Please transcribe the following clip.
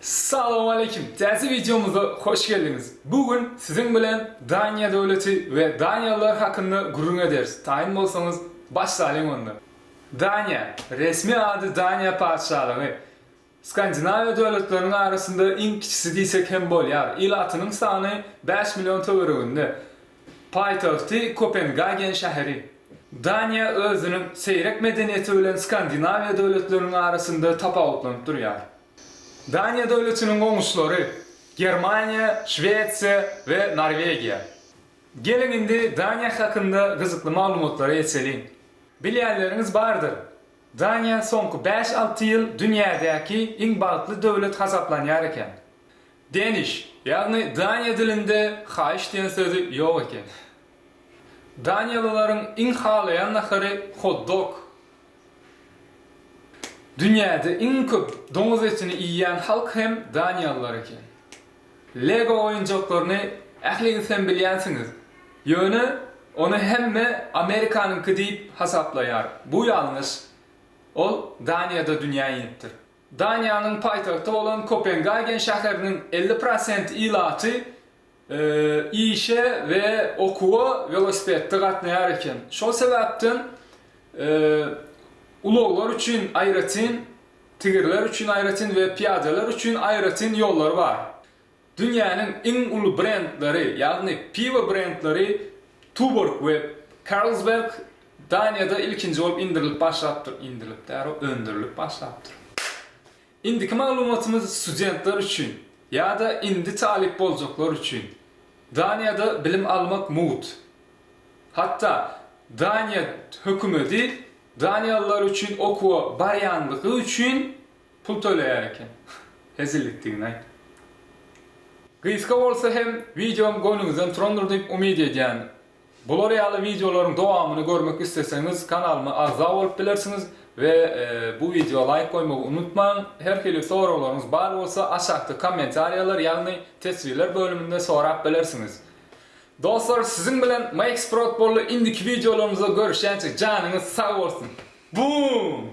Assalamu alaikum. Tezi videomuza hoş geldiniz. Bugün sizin bilen Daniya devleti ve Daniyalılar hakkında gurur ederiz. Tayin olsanız başlayalım onda. Daniya, resmi adı Daniya Padişahlığı. Skandinaviya devletlerinin arasında en kiçisi diysek hem bolyar. İlatının sanı 5 milyon töwerüğünde. Paytaxtı Kopenhagen şehri. Daniya özünün seyrek medeniyeti bilen Skandinaviya devletlerinin arasında tapavutlanıp duruyor. Daniya devletinin komşuları Germanya, Şvetsiya ve Norvegiya. Gelin indi Daniya hakkında kızıklı malumatları etselin. Bilyenleriniz bardır. Daniya sonku 5-6 yıl dünyadaki en bağıtlı devlet hasaplanıyor eken. Danish, yani Daniya dilinde hayiş diyen sözü yok eken. Daniyalıların en halayan naharı hot dog. Dünyada en köp domuz etini yiyen halk hem Daniyalılar eken. Lego oyuncaklarını ahlini sen bilyensiniz. Yönü onu hemme Amerikanınki deyip hasaplayar. Bu yanlış. Ol Daniyada dünya iniptir. Daniyanın paytaxtı olan Kopenhagen şehrinin 50% ilatı işe ve okuwa velosipedde qatnayar eken. Şol sebepten uluglar üçün ayrıtın, tigirler üçün ayrıtın ve piyadeler üçün ayrıtın yollar var. Dünyanın en ulu brandları, yani piva brandları Tuborg ve Carlsberg Daniyada ilkinci olup indirilip başlattır. Öndürülüp başlattır. İndiki malumatımız studentler üçün ya da indi talip olacaklar üçün. Daniyada bilim almak muğut. Hatta Daniya hükümeti Daniyalılar üçün okuwa baryanlığı üçün pul töleýär eken. Hezillik diýin. Gıyska bolsa hem videom goňuňyzdan turandyr diýip umyd edýän. Bular ýaly videolaryň dowamyny görmek isteseňiz kanalyma agza bolup bilersiniz ve bu videoya like koymagy unutmaň. Her hili soraglaryňyz bar bolsa aşağıda kommentariýalar ýagny tesvirler bölüminde sorap bilersiniz. Dostlar, sizin bilen Mike Sprott bolly indiki videolarymyzda görüşýänçe janyňyz sag bolsun. Boom!